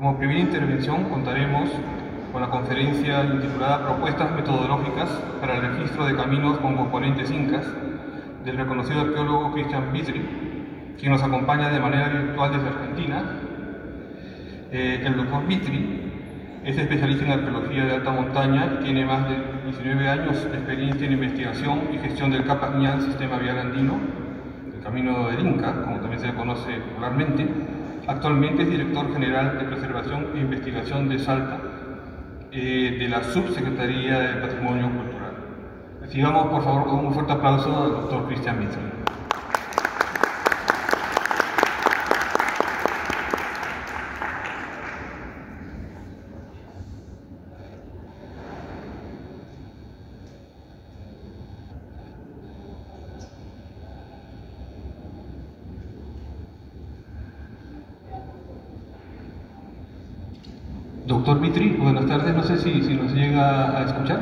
Como primera intervención contaremos con la conferencia intitulada Propuestas metodológicas para el registro de caminos con componentes incas del reconocido arqueólogo Cristian Vitri, quien nos acompaña de manera virtual desde Argentina. El doctor Vitri es especialista en arqueología de alta montaña y tiene más de 19 años de experiencia en investigación y gestión del Capac Ñan Sistema Vial Andino, el Camino del Inca, como también se le conoce popularmente. Actualmente es director general de Preservación e Investigación de Salta, de la Subsecretaría del Patrimonio Cultural. Recibamos, por favor, con un fuerte aplauso al doctor Cristian Vitri. Doctor Vitri, buenas tardes, no sé si nos llega a escuchar.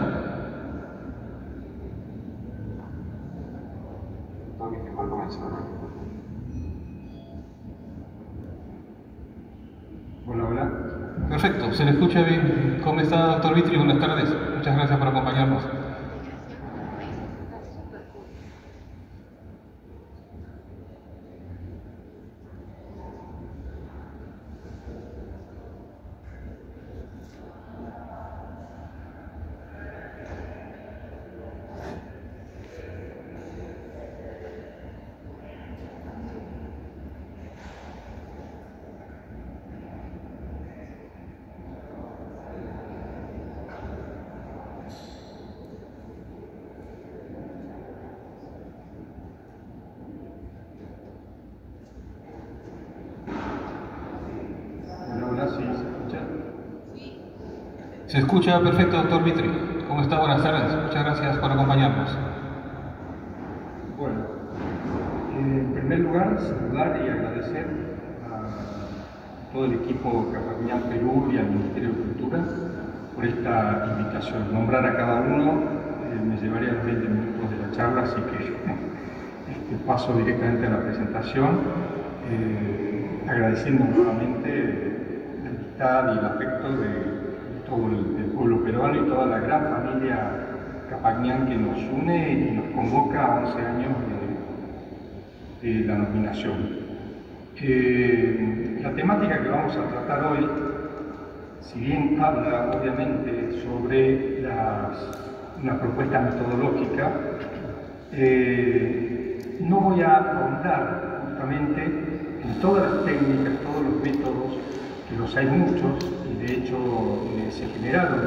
Hola, hola. Perfecto, se le escucha bien. ¿Cómo está, doctor Vitri? Buenas tardes, muchas gracias por acompañarnos. Se escucha perfecto, doctor Vitri. ¿Cómo está? Buenas tardes. Muchas gracias por acompañarnos. Bueno, en primer lugar, saludar y agradecer a todo el equipo Capac Ñan Perú y al Ministerio de Cultura por esta invitación. Nombrar a cada uno me llevaría los 20 minutos de la charla, así que paso directamente a la presentación, agradeciendo nuevamente la amistad y el afecto de todo el pueblo peruano y toda la gran familia Capac Ñan que nos une y nos convoca a 11 años de la nominación. La temática que vamos a tratar hoy, si bien habla obviamente sobre una propuesta metodológica, no voy a ahondar justamente en todas las técnicas, todos los métodos, que los hay muchos, y de hecho se generaron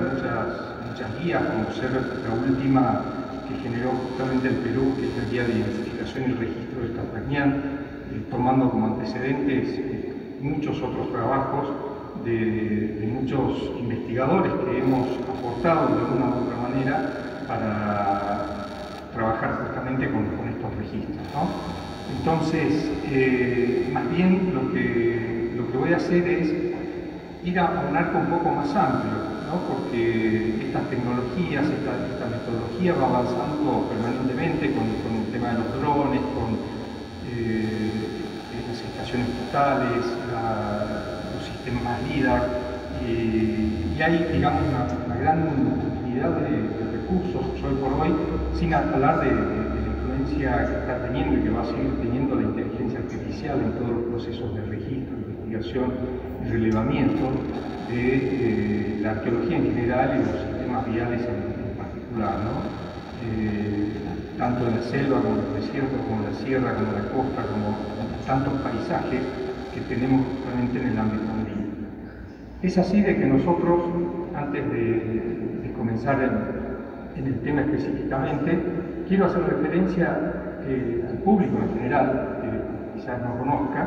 muchas guías, como ser la última que generó justamente el Perú, que es la guía de identificación y registro del Capac Ñan, tomando como antecedentes muchos otros trabajos de muchos investigadores que hemos aportado de una u otra manera para trabajar justamente con estos registros, ¿no? Entonces, más bien lo que voy a hacer es ir a un arco un poco más amplio, ¿no? Porque estas tecnologías, esta metodología va avanzando permanentemente con el tema de los drones, con las estaciones postales, los sistemas LIDAR, y hay, digamos, una gran utilidad de recursos hoy por hoy, sin hablar de la influencia que está teniendo y que va a seguir teniendo la inteligencia artificial en todos los procesos de registro, investigación y relevamiento de la arqueología en general y los sistemas viales en particular, ¿no? Tanto en la selva como en el desierto, como en la sierra, como en la costa, como en tantos paisajes que tenemos justamente en el ámbito andino. Es así de que nosotros, antes de comenzar en el tema específicamente, quiero hacer referencia al público en general, que quizás no conozca,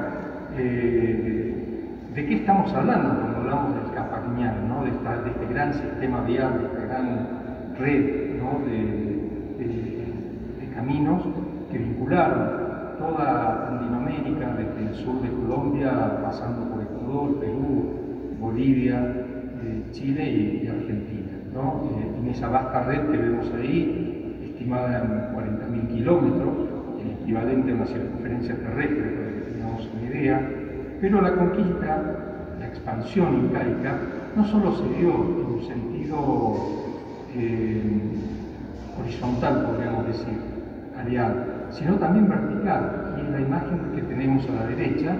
de qué estamos hablando cuando hablamos del Capac Ñan, ¿no? de este gran sistema vial, de esta gran red, ¿no? de caminos que vincularon toda Andinoamérica, desde el sur de Colombia, pasando por Ecuador, Perú, Bolivia, Chile y Argentina, ¿no? En esa vasta red que vemos ahí, estimada en 40.000 kilómetros, el equivalente a una circunferencia terrestre, para que tengamos una idea, pero la conquista, la expansión expansión incaica no solo se dio en un sentido horizontal, podríamos decir, areal, sino también vertical. Y en la imagen que tenemos a la derecha,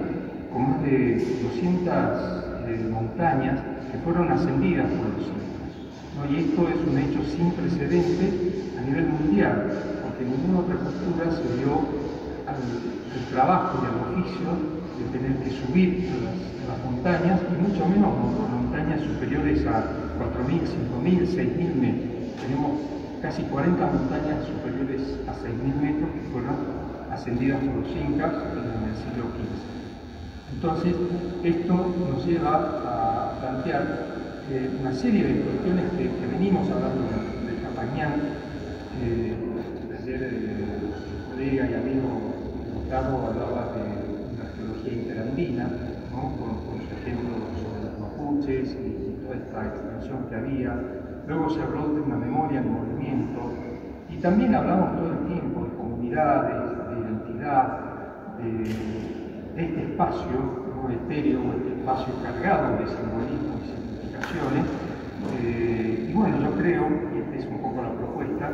con más de 200 montañas que fueron ascendidas por los incas, ¿no? Y esto es un hecho sin precedente a nivel mundial, porque ninguna otra cultura se dio al trabajo y al oficio de tener que subir a las montañas, y mucho menos montañas superiores a 4.000, 5.000, 6.000 metros. Tenemos casi 40 montañas superiores a 6.000 metros que fueron ascendidas por los incas en el siglo XV. Entonces, esto nos lleva a plantear una serie de cuestiones que venimos hablando del Capañán. Ayer el colega y amigo Gustavo hablaba de la geología interandina, ¿no? con su ejemplo sobre los mapuches y toda esta extensión que había. Luego se habló de una memoria en movimiento, y también hablamos todo el tiempo de comunidades, de identidad, de este espacio, ¿no? Etéreo, este espacio cargado de simbolismo y significaciones. Y bueno, yo creo, y esta es un poco la propuesta,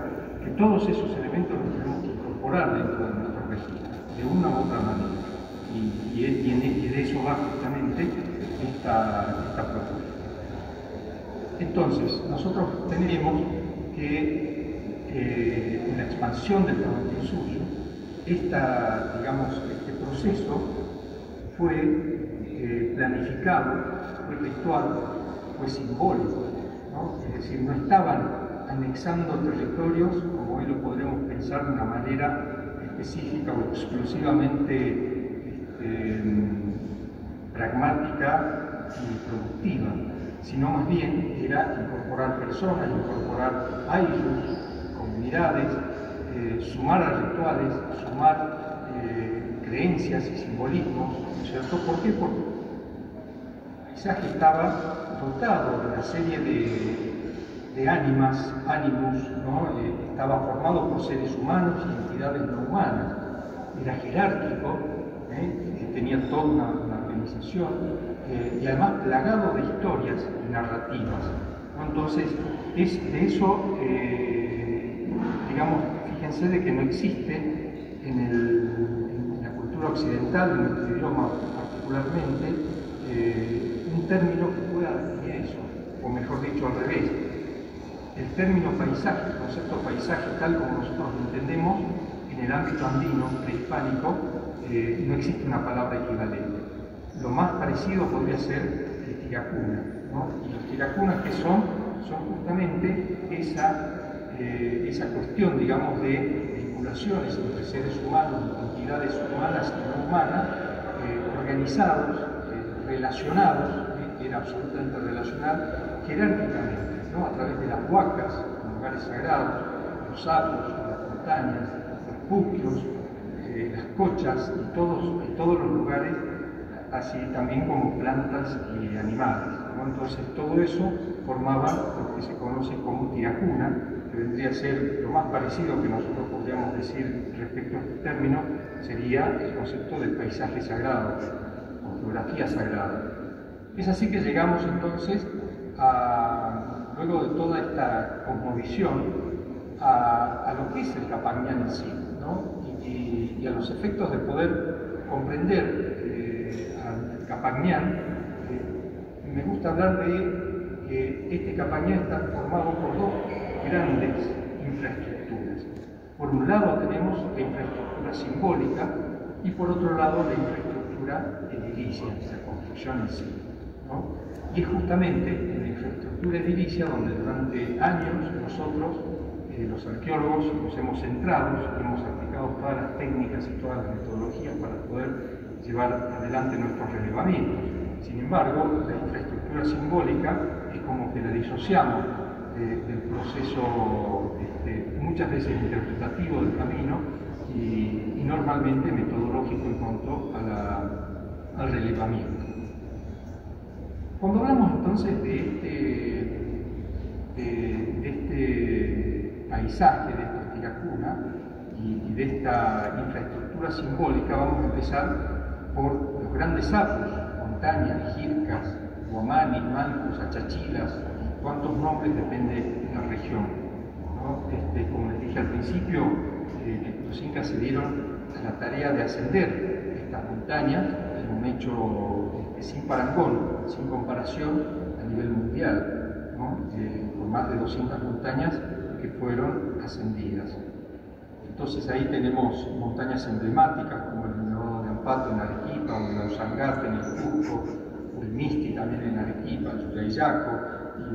que todos esos elementos los tenemos que incorporar dentro de nuestro registro, de una u otra manera. Y de eso va justamente esta propuesta. Entonces, nosotros tenemos que en la expansión del Tahuantinsuyo, este proceso fue planificado, fue ritual, fue simbólico, ¿no? Es decir, no estaban anexando territorios, como hoy lo podremos pensar de una manera específica o exclusivamente pragmática y productiva, sino más bien era incorporar personas, incorporar ayllus, comunidades, sumar a rituales, sumar creencias y simbolismos, ¿no es cierto? ¿Por qué? Porque el paisaje estaba dotado de una serie de ánimas, ánimus, ¿no? Estaba formado por seres humanos y entidades no humanas, era jerárquico, tenía toda una organización, y además plagado de historias y narrativas, ¿no? Entonces, de eso, digamos, fíjense de que no existe en la cultura occidental, en nuestro idioma particularmente, un término que pueda definir eso, o mejor dicho, al revés. El término paisaje, el concepto paisaje tal como nosotros lo entendemos en el ámbito andino prehispánico, no existe una palabra equivalente. Lo más parecido podría ser el tiracuna, ¿no? Y los tiracunas, que son justamente esa cuestión, digamos, de vinculaciones entre seres humanos, entidades humanas y no humanas, organizados, relacionados, era absolutamente relacional, jerárquicamente, ¿no? A través de las huacas, los lugares sagrados, los sapos, las montañas, los puquios, las cochas y todos los lugares, así también como plantas y animales, ¿no? Entonces todo eso formaba lo que se conoce como tiracuna, que vendría a ser lo más parecido que nosotros podríamos decir respecto a este término, sería el concepto del paisaje sagrado o geografía sagrada. Es así que llegamos entonces luego de toda esta cosmovisión a lo que es el Capañán en sí, ¿no? Y a los efectos de poder comprender al Capañán, me gusta hablar de que este Capañán está formado por dos grandes infraestructuras. Por un lado tenemos la infraestructura simbólica y por otro lado la infraestructura edilicia, la construcción en sí, ¿no? Y es justamente en la infraestructura edilicia donde durante años nosotros, los arqueólogos, nos hemos centrado, hemos aplicado todas las técnicas y todas las metodologías para poder llevar adelante nuestros relevamientos. Sin embargo, la infraestructura simbólica es como que la disociamos del proceso muchas veces interpretativo del camino y normalmente metodológico en cuanto al relevamiento. Cuando hablamos entonces de este paisaje, de esta tiracuna y de esta infraestructura simbólica, vamos a empezar por los grandes sapos, montañas, jircas, guamanis, mancos, achachilas, cuántos nombres depende de la región, ¿no? Como les dije al principio, los incas se dieron a la tarea de ascender estas montañas, un hecho sin parangón, sin comparación a nivel mundial, ¿no? Por más de 200 montañas que fueron ascendidas. Entonces ahí tenemos montañas emblemáticas como el Nevado de Ampato en Arequipa, o el Ausangate en el Cusco, o el Misti también en Arequipa, el Chuyayaco,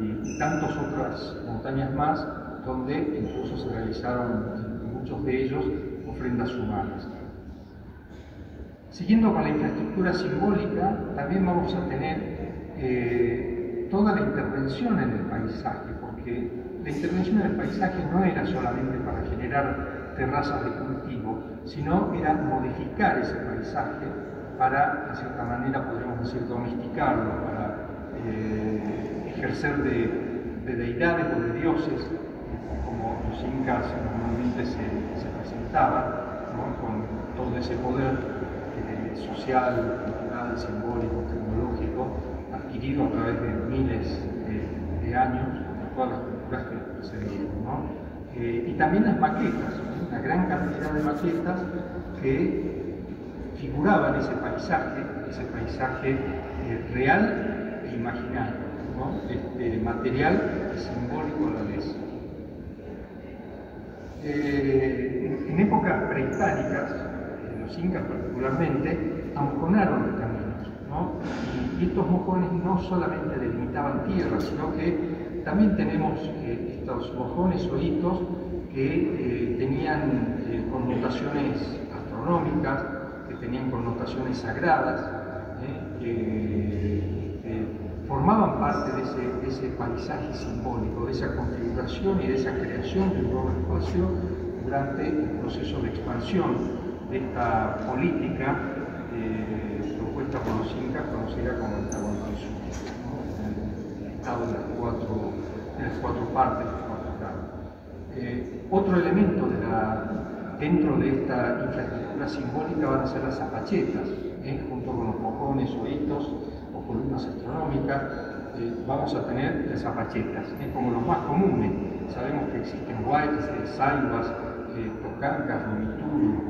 y tantas otras montañas más donde incluso se realizaron en muchos de ellos ofrendas humanas. Siguiendo con la infraestructura simbólica, también vamos a tener toda la intervención en el paisaje, porque la intervención en el paisaje no era solamente para generar terrazas de cultivo, sino era modificar ese paisaje para, de cierta manera, podríamos decir, domesticarlo, para ejercer de deidades o de dioses, como los incas normalmente se presentaban, ¿no? Con todo ese poder social, cultural, simbólico, tecnológico, adquirido a través de miles de años, de todas las culturas que se dieron, ¿no? Y también las maquetas, ¿no? Una gran cantidad de maquetas que figuraban ese paisaje real e imaginario, ¿no? Material y simbólico a la vez. En épocas prehispánicas, los incas particularmente, amojonaron los caminos, ¿no? Y estos mojones no solamente delimitaban tierra, sino que también tenemos estos mojones o hitos que tenían connotaciones astronómicas, que tenían connotaciones sagradas, que formaban parte de ese paisaje simbólico, de esa configuración y de esa creación de un nuevo espacio durante el proceso de expansión de esta política propuesta por los incas, conocida como el Tahuantinsuyo, ¿no? El estado de las cuatro partes, de los cuatro estados. Otro elemento dentro de esta infraestructura simbólica van a ser las zapachetas, junto con los mojones o hitos o columnas astronómicas. Vamos a tener las zapachetas, como los más comunes. Sabemos que existen huaylas, saivas, tocancas, rumituru,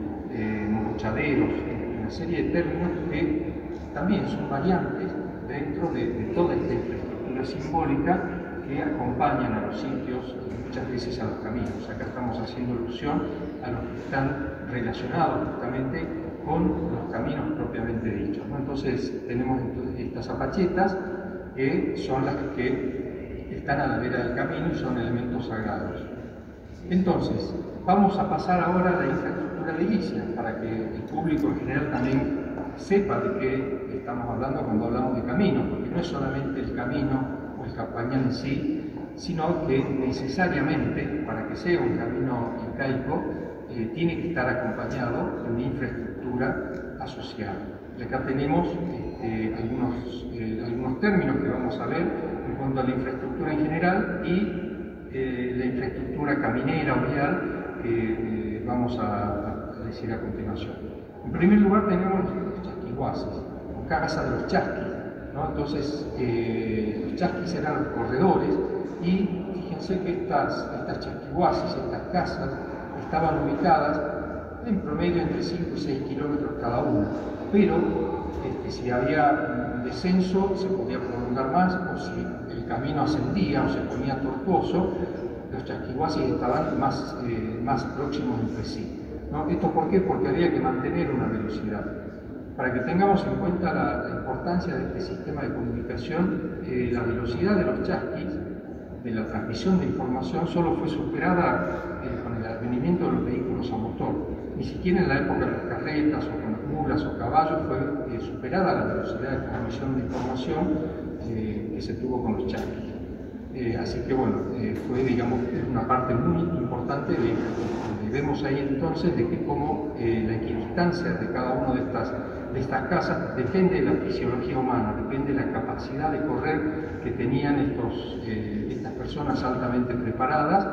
mochaderos, una serie de términos que también son variantes dentro de toda esta infraestructura simbólica que acompañan a los sitios y muchas veces a los caminos. Acá estamos haciendo alusión a los que están relacionados justamente con los caminos propiamente dichos, ¿no? Entonces tenemos estas zapachetas que son las que están a la vera del camino y son elementos sagrados. Entonces, vamos a pasar ahora a la infraestructura edilicia, para que el público en general también sepa de qué estamos hablando cuando hablamos de camino, porque no es solamente el camino o el campañal en sí, sino que necesariamente, para que sea un camino incaico, tiene que estar acompañado de una infraestructura asociada. Y acá tenemos algunos términos que vamos a ver en cuanto a la infraestructura en general y la infraestructura caminera o vial que vamos a decir a continuación. En primer lugar tenemos los chasquihuaces, o casa de los chasquis, ¿no? Entonces los chasquis eran los corredores y fíjense que estas chasquihuaces, estas casas, estaban ubicadas en promedio entre 5 y 6 kilómetros cada una, pero si había un descenso se podía prolongar más, o si el camino ascendía o se ponía tortuoso, los chasquihuaces estaban más próximos entre sí, ¿no? ¿Esto por qué? Porque había que mantener una velocidad. Para que tengamos en cuenta la importancia de este sistema de comunicación, la velocidad de los chasquis, de la transmisión de información, solo fue superada con el advenimiento de los vehículos a motor. Ni siquiera en la época de las carretas o con las mulas o caballos fue superada la velocidad de transmisión de información que se tuvo con los chasquis. Así que bueno, fue, digamos, una parte muy importante de infraestructura. Y vemos ahí entonces de que cómo la equidistancia de cada una de estas casas depende de la fisiología humana, depende de la capacidad de correr que tenían estas personas altamente preparadas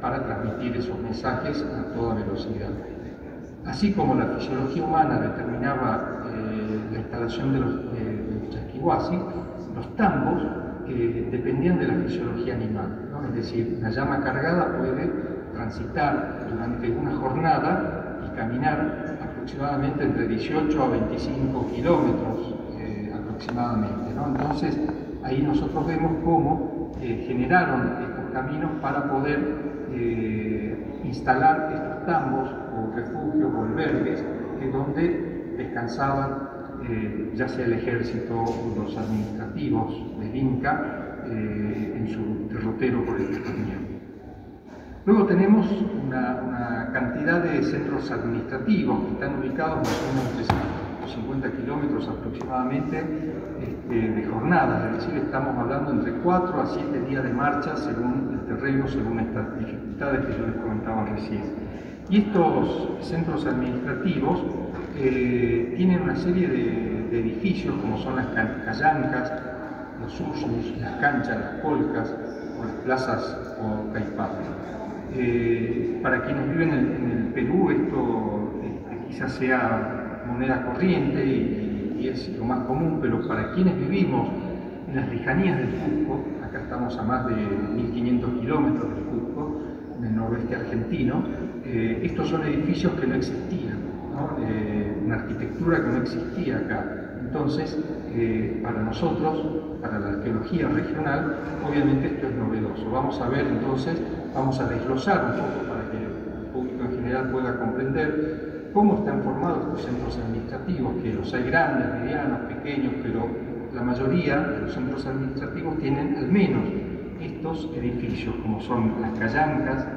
para transmitir esos mensajes a toda velocidad. Así como la fisiología humana determinaba la instalación de los chasquihuaces, Los tambos dependían de la fisiología animal, ¿no? Es decir, la llama cargada puede transitar durante una jornada y caminar aproximadamente entre 18 a 25 kilómetros aproximadamente, ¿no? Entonces, ahí nosotros vemos cómo generaron estos caminos para poder instalar estos tambos o refugios o albergues donde descansaban ya sea el ejército o los administrativos del Inca en su derrotero por el Castañón. Luego tenemos una cantidad de centros administrativos que están ubicados más o menos entre 50 kilómetros aproximadamente de jornadas, es decir, estamos hablando entre 4 a 7 días de marcha según el terreno, según estas dificultades que yo les comentaba recién. Y estos centros administrativos tienen una serie de edificios como son las callancas, los usos, las canchas, las colcas o las plazas o caipates. Para quienes viven en el Perú esto quizás sea moneda corriente y es lo más común, pero para quienes vivimos en las lejanías del Cusco, acá estamos a más de 1500 kilómetros del Cusco, en el noroeste argentino, estos son edificios que no existían, ¿no? Una arquitectura que no existía acá. Entonces, para nosotros, para la arqueología regional, obviamente esto es novedoso. Vamos a ver entonces, vamos a desglosar un poco para que el público en general pueda comprender cómo están formados estos centros administrativos, que los hay grandes, medianos, pequeños, pero la mayoría de los centros administrativos tienen al menos estos edificios, como son las callancas,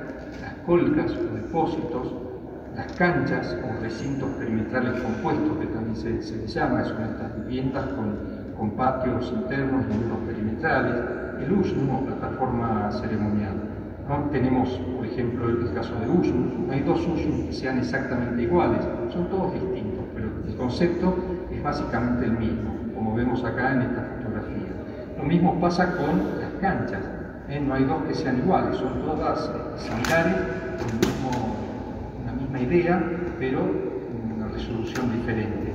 las colcas o depósitos, las canchas o recintos perimetrales compuestos, que también se les llama, son estas viviendas con patios internos y muros perimetrales, el usnu o plataforma ceremonial, ¿no? Tenemos, por ejemplo, el caso de usnus. No hay dos usnus que sean exactamente iguales, son todos distintos, pero el concepto es básicamente el mismo, como vemos acá en esta fotografía. Lo mismo pasa con las canchas, no hay dos que sean iguales, son todas similares, con una misma idea, pero una resolución diferente.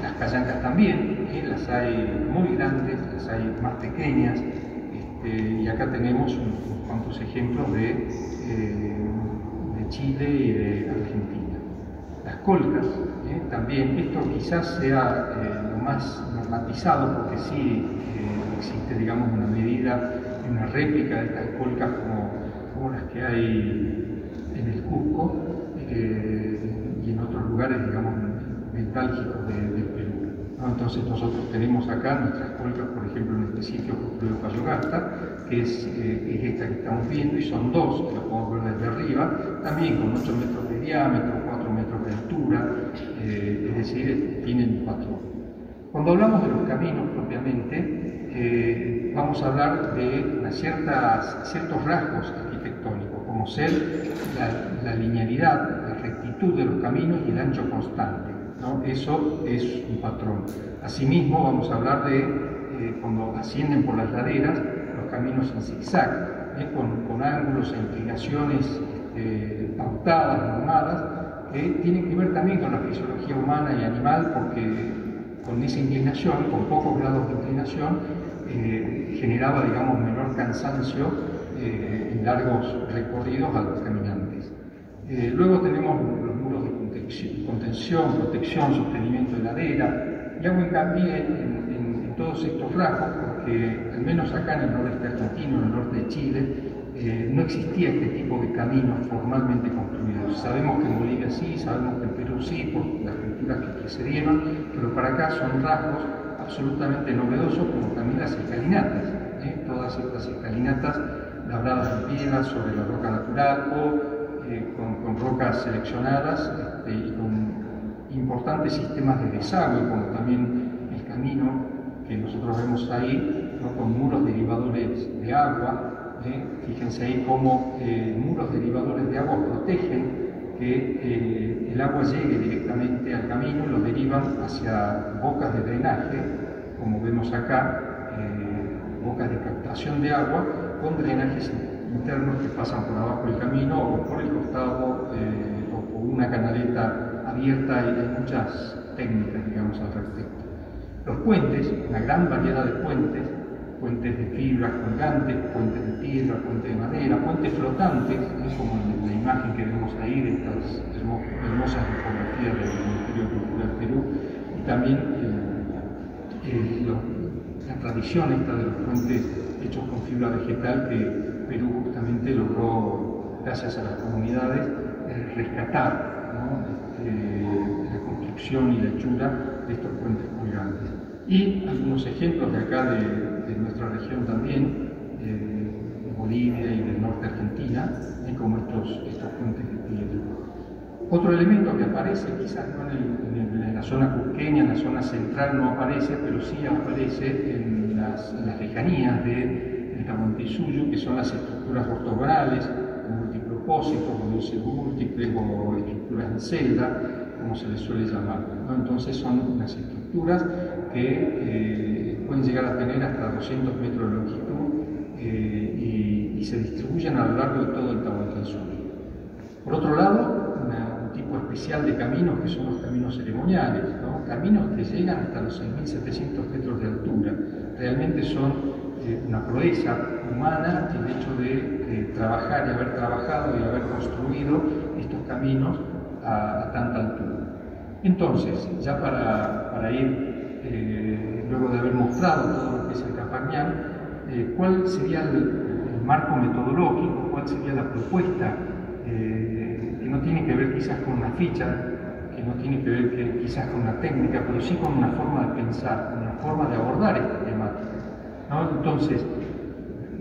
Las callancas también, las hay muy grandes, las hay más pequeñas, y acá tenemos unos cuantos ejemplos de Chile y de Argentina. Las colcas, también, esto quizás sea lo más normatizado, porque sí existe, digamos, una medida, una réplica de estas colcas como las que hay en el Cusco y en otros lugares, digamos, nostálgicos del Perú, ¿no? Entonces nosotros tenemos acá nuestras colcas, por ejemplo, en este sitio construido Cayogasta, que es esta que estamos viendo, y son dos, que lo podemos ver desde arriba, también con 8 metros de diámetro, 4 metros de altura, es decir, tienen un patrón. Cuando hablamos de los caminos propiamente, vamos a hablar de ciertos rasgos arquitectónicos, como ser la linealidad, la rectitud de los caminos y el ancho constante, ¿no? Eso es un patrón. Asimismo, vamos a hablar de cuando ascienden por las laderas, los caminos en zigzag, con ángulos e inclinaciones pautadas, normadas, que tienen que ver también con la fisiología humana y animal, porque con esa inclinación, con pocos grados de inclinación, generaba, digamos, menor cansancio en largos recorridos a los caminantes. Luego tenemos los muros de contención, protección, sostenimiento de ladera, y hago hincapié en todos estos rasgos porque, al menos acá en el noreste argentino, en el norte de Chile, no existía este tipo de caminos formalmente construidos. Sabemos que en Bolivia sí, sabemos que en Perú sí, por las culturas que precedieron, pero para acá son rasgos absolutamente novedosos, como también las escalinatas, todas estas escalinatas labradas en piedra sobre la roca natural o con rocas seleccionadas y con importantes sistemas de desagüe, como también el camino que nosotros vemos ahí, ¿no? Con muros derivadores de agua. Fíjense ahí cómo muros derivadores de agua protegen que el agua llegue directamente al camino y lo derivan hacia bocas de drenaje, como vemos acá, bocas de captación de agua con drenajes internos que pasan por abajo del camino o por el costado o por una canaleta abierta. Hay muchas técnicas, digamos, al respecto. Los puentes, una gran variedad de puentes, puentes de fibra colgantes, puentes de piedra, puentes de madera, puentes flotantes, como en la imagen que vemos ahí de estas hermosas fotografías del Ministerio de Cultura del Perú, y también la tradición esta de los puentes hechos con fibra vegetal que Perú justamente logró, gracias a las comunidades, rescatar, ¿no? La construcción y la hechura de estos puentes colgantes. Y algunos ejemplos de acá de nuestra región también, de Bolivia y del norte de Argentina, como estos puentes de piedra. Otro elemento que aparece, quizás no en la zona cusqueña, en la zona central no aparece, pero sí aparece en las lejanías del Tahuantinsuyo, que son las estructuras ortogonales, multipropósitos, o luces múltiples, o estructuras en celda, como se les suele llamar, ¿no? Entonces son unas estructuras que pueden llegar a tener hasta 200 metros de longitud y se distribuyen a lo largo de todo el Tahuantinsuyo. Por otro lado, un tipo especial de caminos que son los caminos ceremoniales, ¿no? Caminos que llegan hasta los 6.700 metros de altura. Realmente son una proeza humana el hecho de trabajar y haber trabajado y haber construido estos caminos a tanta altura. Entonces, ya para ir, luego de haber mostrado todo lo que es el Capañán, ¿cuál sería el marco metodológico? ¿Cuál sería la propuesta? Que no tiene que ver quizás con una ficha, que no tiene que ver quizás con una técnica, pero sí con una forma de pensar, con una forma de abordar esta temática, ¿no? Entonces,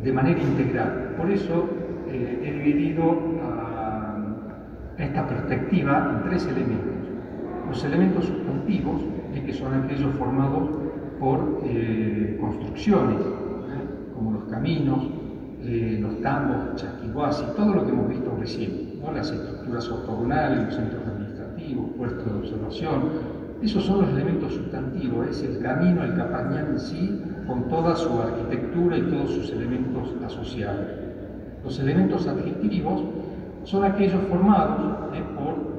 de manera integral. Por eso he dividido esta perspectiva en tres elementos. Los elementos sustantivos, que son aquellos formados por construcciones, como los caminos, los tambos, chasquiguasi, todo lo que hemos visto recién, ¿no? Las estructuras ortogonales, los centros administrativos, puestos de observación. Esos son los elementos sustantivos, es el camino, el Capañán en sí, con toda su arquitectura y todos sus elementos asociados. Los elementos adjetivos son aquellos formados por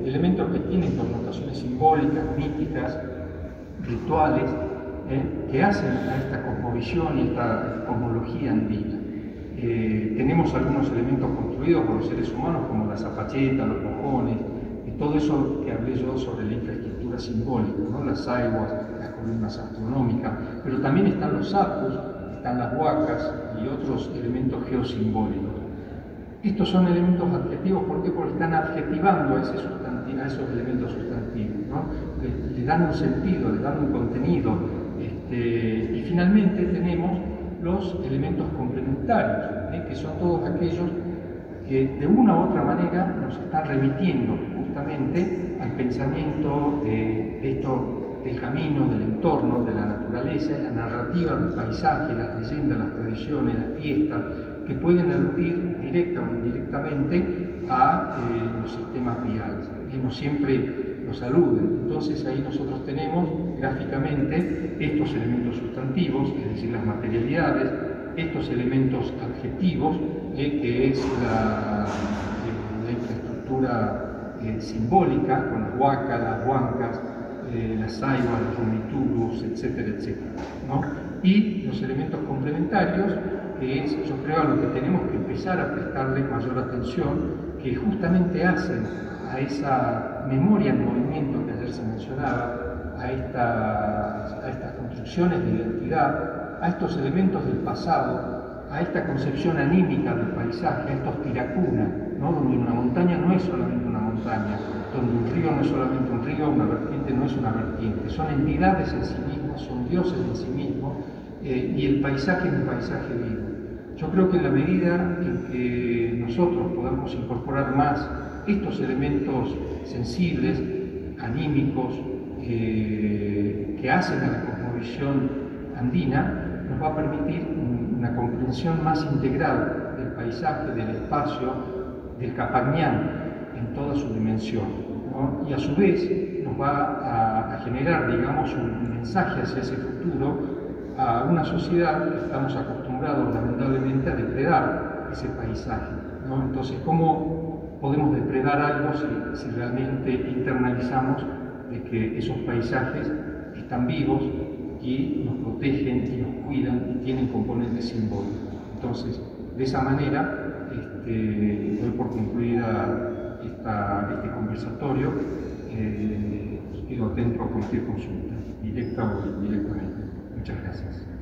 elementos que tienen connotaciones simbólicas, míticas, rituales, que hacen a esta cosmovisión y esta cosmología andina. Tenemos algunos elementos construidos por los seres humanos, como la zapacheta, los mojones, y todo eso que hablé yo sobre la infraestructura simbólica, ¿no? Las aiguas, las columnas astronómicas, pero también están los sapos, están las huacas y otros elementos geosimbólicos. Estos son elementos adjetivos, ¿por qué? Porque están adjetivando a esos elementos sustantivos, ¿no? Le dan un sentido, le dan un contenido. Y finalmente tenemos los elementos complementarios, que son todos aquellos que de una u otra manera nos están remitiendo justamente al pensamiento del camino, del entorno, de la naturaleza, la narrativa del paisaje, las leyendas, las tradiciones, las fiestas, que pueden aludir directa o indirectamente a los sistemas viales, y no siempre los aluden. Entonces ahí nosotros tenemos gráficamente estos elementos sustantivos, es decir, las materialidades, estos elementos adjetivos, que es la infraestructura simbólica, con las huacas, las huancas, las aiguas, los rumitubos, etcétera, etcétera, ¿no? Y los elementos complementarios, que es, yo creo, a lo que tenemos que empezar a prestarle mayor atención, que justamente hacen a esa memoria en movimiento que ayer se mencionaba, a estas construcciones de identidad, a estos elementos del pasado, a esta concepción anímica del paisaje, a estos tiracunas, ¿no? Donde una montaña no es solamente una montaña, donde un río no es solamente un río, una vertiente no es una vertiente, son entidades en sí mismas, son dioses en sí mismos, y el paisaje es un paisaje vivo. Yo creo que en la medida en que nosotros podamos incorporar más estos elementos sensibles, anímicos, que hacen a la cosmovisión andina, nos va a permitir una comprensión más integral del paisaje, del espacio, del Capañán en toda su dimensión, ¿no? Y a su vez nos va a generar, digamos, un mensaje hacia ese futuro a una sociedad que estamos acostumbrados lamentablemente a depredar ese paisaje, ¿no? Entonces, ¿cómo podemos depredar algo si realmente internalizamos de que esos paisajes están vivos y nos protegen y nos cuidan y tienen componentes simbólicos. Entonces, de esa manera, doy por concluida este conversatorio. Quedo atento a cualquier consulta, directa o indirectamente. Muchas gracias.